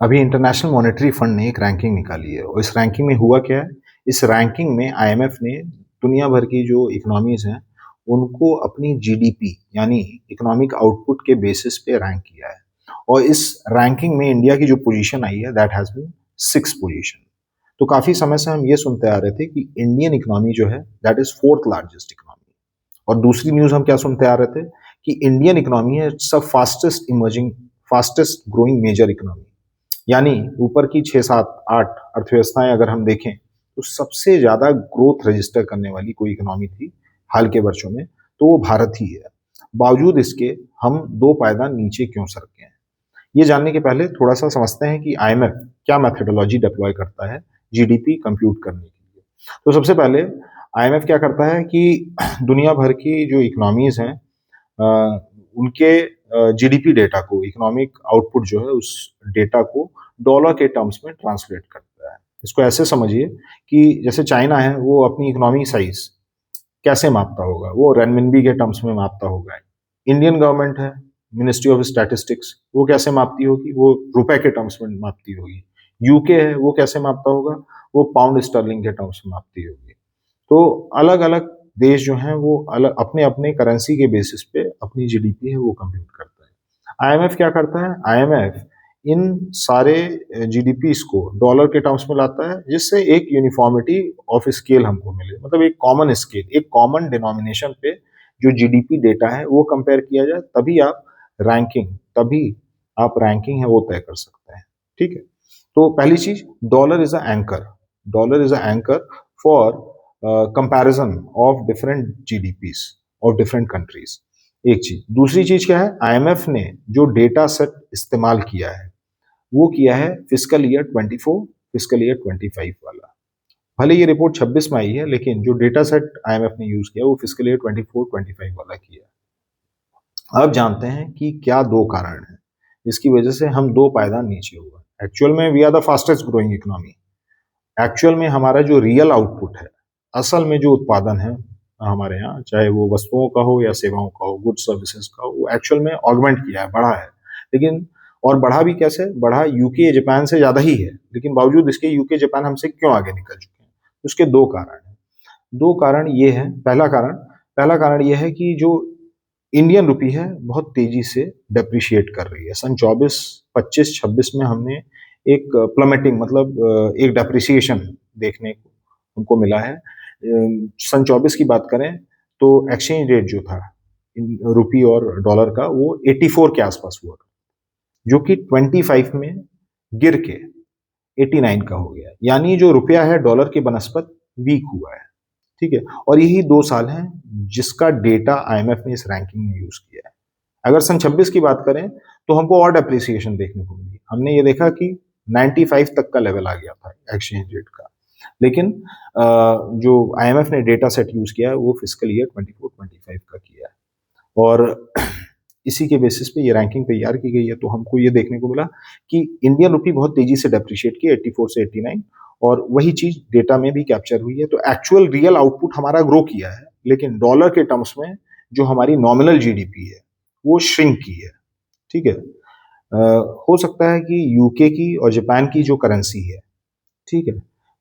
अभी international monetary fund ने एक रैंकिंग निकाली है और इस रैंकिंग में हुआ क्या है। इस रैंकिंग में आईएमएफ ने दुनिया भर की जो इकोनॉमीज हैं उनको अपनी जीडीपी यानी इकोनॉमिक आउटपुट के बेसिस पे रैंक किया है। और इस रैंकिंग में इंडिया की जो पोजीशन आई है that has been 6th position. तो काफी समय से हम ये सुनते आ रहे थे कि इंडियन इकोनॉमी जो है that is 4th largest economy. और दूसरी न्यूज हम क्या सुनते आ रहे थे कि इंडियन इकोनॉमी है सब fastest emerging fastest growing major economy. यानी ऊपर की 6 7 8 अर्थव्यवस्थाएं अगर हम देखें तो सबसे ज्यादा ग्रोथ रजिस्टर करने वाली कोई इकोनॉमी थी हाल के वर्षों में तो वो भारत ही है। बावजूद इसके हम 2 पायदान नीचे क्यों सरके हैं, ये जानने के पहले थोड़ा सा समझते हैं कि आईएमएफ क्या मेथोडोलॉजी डिप्लॉय करता है जीडीपी कंप्यूट करने के लिए। तो सबसे पहले आईएमएफ क्या करता है कि दुनिया भर की जो इकोनॉमीज हैं उनके जीडीपी डेटा को इकोनॉमिक आउटपुट जो है उस डेटा को डॉलर के टर्म्स में ट्रांसलेट करता है। इसको ऐसे समझिए कि जैसे चाइना है वो अपनी इकोनॉमी साइज कैसे मापता होगा, वो रेनमिनबी के टर्म्स में मापता होगा। इंडियन गवर्नमेंट है मिनिस्ट्री ऑफ स्टैटिस्टिक्स, वो कैसे मापती होगी, वो रुपए के टर्म्स में मापती होगी। यूके है वो कैसे मापता होगा, वो पाउंड स्टर्लिंग के टर्म्स में मापती होगी। तो अलग अलग देश जो हैं वो अलग अपने अपने करेंसी के बेसिस पे अपनी जीडीपी है वो कंप्यूट करता है। आईएमएफ क्या करता है, आईएमएफ इन सारे जीडीपीस को डॉलर के टर्म्स में लाता है जिससे एक यूनिफॉर्मिटी ऑफ स्केल हमको मिले, मतलब एक कॉमन स्केल एक कॉमन डिनोमिनेशन पे जो जीडीपी डेटा है वो कंपेयर किया जाए तभी आप रैंकिंग है वो तय कर सकते हैं। ठीक है, तो पहली चीज dollar is a anchor for comparison of different GDPs of different countries. एक चीज, दूसरी चीज क्या है, आईएमएफ ने जो डेटा सेट इस्तेमाल किया है वो किया है फिस्कल ईयर 24 फिस्कल ईयर 25 वाला। भले ये रिपोर्ट 26 में आई है लेकिन जो डेटा सेट आईएमएफ ने यूज किया वो फिस्कल ईयर 24-25 वाला किया। अब जानते हैं कि क्या 2 कारण हैं इसकी वजह से हम 2 पायदान नीचे हुआ। एक्चुअल में we are the fastest growing economy. Actual में हमारा जो रियल आउटपुट है, असल में जो उत्पादन है हमारे यहाँ, चाहे वो वस्तुओं का हो या सेवाओं का हो, गुड्स सर्विसेज का हो, वो एक्चुअल में ऑगमेंट किया है, बढ़ा है। लेकिन और बढ़ा भी कैसे, बढ़ा यूके जापान से ज्यादा ही है, लेकिन बावजूद इसके यूके जापान हमसे क्यों आगे निकल चुके हैं। उसके 2 कारण हैं। 2 कारण ये है, पहला कारण ये है कि जो इंडियन रुपी है बहुत तेजी से डेप्रिशिएट कर रही है। सन 24 25 26 में हमने एक प्लमेटिंग मतलब एक डेप्रिसिएशन देखने को हमको मिला है। सन 24 की बात करें तो एक्सचेंज रेट जो था रुपी और डॉलर का वो 84 के आसपास हुआ, जो कि 25 में गिर के 89 का हो गया। यानी जो रुपया है डॉलर की बनस्पत वीक हुआ है। ठीक है, और यही 2 साल हैं जिसका डेटा आईएमएफ ने इस रैंकिंग में यूज किया है। अगर सन 26 की बात करें तो हमको और डेप्रिसिएशन देखने को मिली। हमने ये देखा कि 95 तक का लेवल आ गया था एक्सचेंज रेट का। लेकिन जो आईएमएफ ने डेटा सेट यूज किया है वो फिस्कल ईयर 24-25 का किया है और इसी के बेसिस पे ये रैंकिंग तैयार की गई है। तो हमको ये देखने को मिला कि इंडियन रुपी बहुत तेजी से डेप्रिशिएट की 84 से 89, और वही चीज डेटा में भी कैप्चर हुई है। तो एक्चुअल रियल आउटपुट हमारा ग्रो किया है, लेकिन डॉलर के टर्म्स में जो हमारी नॉमिनल जीडीपी है वो श्रिंक की है। ठीक है, हो सकता है कि यूके की और जापान की जो करेंसी है, ठीक है,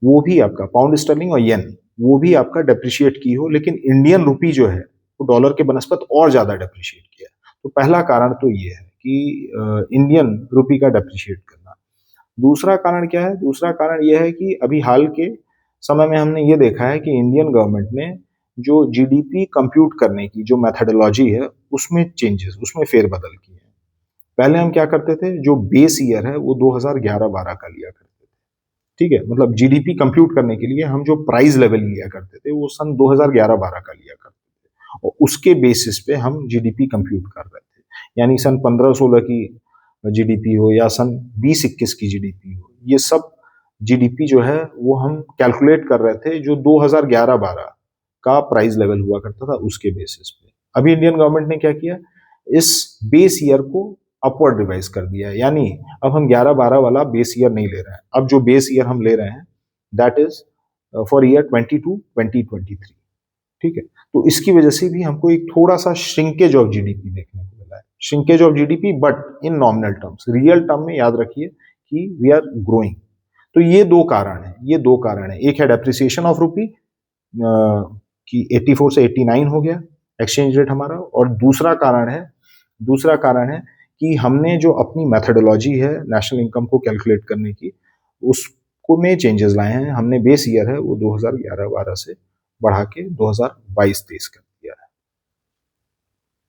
वो भी आपका पाउंड स्टर्लिंग और येन वो भी आपका डेप्रिशिएट की हो, लेकिन इंडियन रुपी जो है वो डॉलर के बनस्पत और ज्यादा डेप्रिशिएट किया। तो पहला कारण तो ये है कि इंडियन रुपी का डेप्रिशिएट करना। दूसरा कारण क्या है, दूसरा कारण यह है कि अभी हाल के समय में हमने ये देखा है कि इंडियन गवर्नमेंट ने जो जीडीपी कंप्यूट करने की जो मेथोडोलॉजी है उसमें चेंजेस, उसमें फेरबदल किए हैं। पहले हम क्या करते थे, जो बेस ईयर है वो 2011-12 का लिया करते थे। ठीक है, मतलब जीडीपी कंप्यूट करने के लिए हम जो प्राइस लेवल लिया करते थे वो सन 2011-12 का लिया करते थे और उसके बेसिस पे हम जीडीपी कंप्यूट कर रहे थे। यानी सन 15-16 की जीडीपी हो या सन 20-21 की जीडीपी हो, ये सब जीडीपी जो है वो हम कैलकुलेट कर रहे थे जो 2011-12 का प्राइस लेवल हुआ करता था उसके बेसिस पे। अभी इंडियन गवर्नमेंट ने क्या किया, इस बेस ईयर को अपवर्ड रिवाइज कर दिया है। यानी अब हम 11-12 वाला बेस ईयर नहीं ले रहे हैं, अब जो बेस ईयर हम ले रहे हैं दैट इज फॉर ईयर 22-2023। ठीक है, तो इसकी वजह से भी हमको एक थोड़ा सा श्रिंकेज ऑफ जीडीपी देखने को मिला है। Shrinkage of GDP but in nominal terms, real term में याद रखिए कि वी आर ग्रोइंग। तो ये 2 कारण हैं, ये 2 कारण हैं। एक है डेप्रिसिएशन ऑफ रूपी कि 84 से 89 हो गया एक्सचेंज रेट हमारा, और दूसरा कारण है कि हमने जो अपनी मेथोडोलॉजी है नेशनल इनकम को कैलकुलेट करने की, उसको में चेंजेस लाए हैं। हमने बेस ईयर है वो 2011-12 से बढ़ा के 2022-23 कर